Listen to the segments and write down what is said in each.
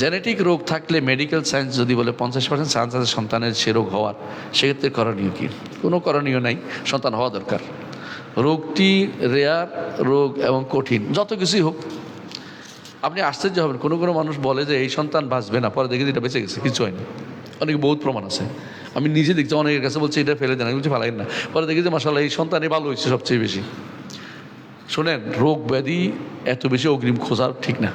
Genetic রোগ থাকলে medical science যদি বলে 50% চান্স আছে সন্তানের সে রোগ হওয়ার, সেক্ষেত্রে করণীয় কী? কোনো করণীয় নাই, সন্তান হওয়া দরকার। রোগটি রেয়ার রোগ এবং কঠিন, যত কিছুই হোক আপনি আশ্চর্য হবেন। কোনো কোনো মানুষ বলে যে এই সন্তান বাঁচবে না, পরে দেখি এটা বেঁচে গেছে, কিছু হয়নি। অনেক বহুত প্রমাণ আছে, আমি নিজে দেখছি। অনেকের কাছে বলছে এটা ফেলে দেন, আমি বলছি ফেলাইন না, পরে দেখি যে মাশাআল্লাহ এই সন্তানই ভালো হয়েছে সবচেয়ে বেশি। শোনেন, রোগ ব্যাধি এত বেশি অগ্রিম খোঁজা ঠিক না।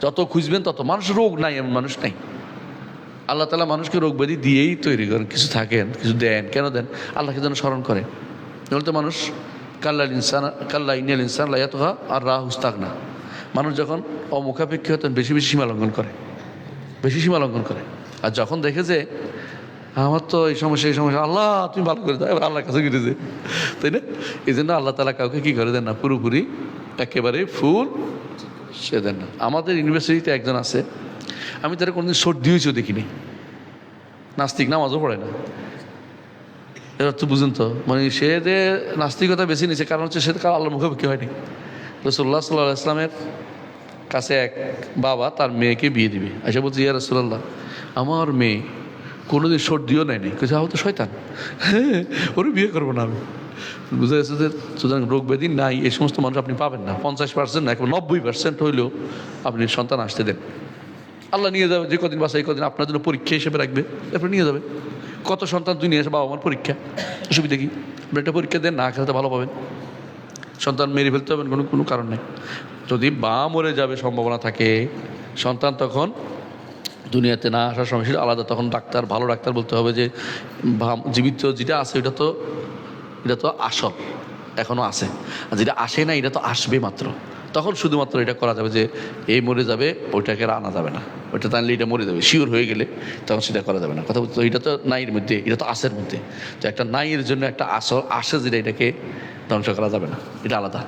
যত খুঁজবেন তত, মানুষ রোগ নাই এমন মানুষ নাই। আল্লাহ তাআলা মানুষকে রোগ ব্যাধি দিয়েই তৈরি করেন, কিছু থাকেন, কিছু দেন। কেন দেন? আল্লাহকে যেন স্মরণ করে। নইলে তো মানুষ কাল্লা ইন্নাল ইনসান লা ইয়াতগা আর রাআহু ইসতাগনা, মানুষ যখন অমুখাপেক্ষী হতেন বেশি বেশি সীমা লঙ্ঘন করে, বেশি সীমা লঙ্ঘন করে। আর যখন দেখে যে আমার তো এই সমস্যা আল্লাহ তুমি ভালো করে দাও, এবার আল্লাহর কাছে গিয়েছে, তাই না? এই জন্য আল্লাহ তাআলা কাউকে কী করে দেন না, পুরোপুরি একেবারে ফুল সে দেন না। আমাদের ইউনিভার্সিটিতে একজন আছে, আমি তারা কোনোদিন সর্দি হয়েছেও দেখিনি। নাস্তিক, নামাজও পড়ে না। এবার তো বুঝুন তো, মানে সে যে নাস্তিকতা বেছে নিয়েছে, কারণ হচ্ছে সে তো আল্লাহর মুখাপেক্ষী হয়নি। রাসূলুল্লাহ সাল্লাল্লাহু আলাইহি ওয়াসাল্লামের কাছে এক বাবা তার মেয়েকে বিয়ে দিবে, এসে বলছে ইয়া রাসূলুল্লাহ, আমার মেয়ে কোনোদিন সর্দিও নেয়নি। কিছু আহ তো শয়তান, হ্যাঁ ওরে বিয়ে করবো না আমি। বুঝা যাচ্ছে যে সুতরাং রোগ ব্যাধি নাই এই সমস্ত মানুষ আপনি পাবেন না। 50% না, এখন 90% হইলেও আপনি সন্তান আসতে দেন। আল্লাহ নিয়ে যাবে, যে কদিন বাসা এই কদিন আপনার জন্য পরীক্ষা হিসেবে রাখবে, এরপর নিয়ে যাবে। কত সন্তান তুই নিয়ে আসে, বাবা আমার পরীক্ষা, অসুবিধা কি? আপনি একটা পরীক্ষা দেন, না খেলতে ভালো পাবেন। সন্তান মেরে ফেলতে হবেন, কোনো কারণ নেই। যদি বা মরে যাবে সম্ভাবনা থাকে, সন্তান তখন দুনিয়াতে না আসার সময় সেটা আলাদা। তখন ডাক্তার, ভালো ডাক্তার বলতে হবে যে জীবিত যেটা আছে এটা তো আসল, এখনও আছে, আর যেটা আসে না এটা তো আসবে মাত্র। তখন শুধুমাত্র এটা করা যাবে যে এই মরে যাবে, ওইটাকে আর আনা যাবে না। ওইটা টানলে এটা মরে যাবে শিওর হয়ে গেলে তখন সেটা করা যাবে না। কথা বলতে এটা তো নাইয়ের মধ্যে, এটা তো আসের মধ্যে। তো একটা নাইয়ের জন্য একটা আসল আসে, যেটা এটাকে ধ্বংস করা যাবে না, এটা আলাদা।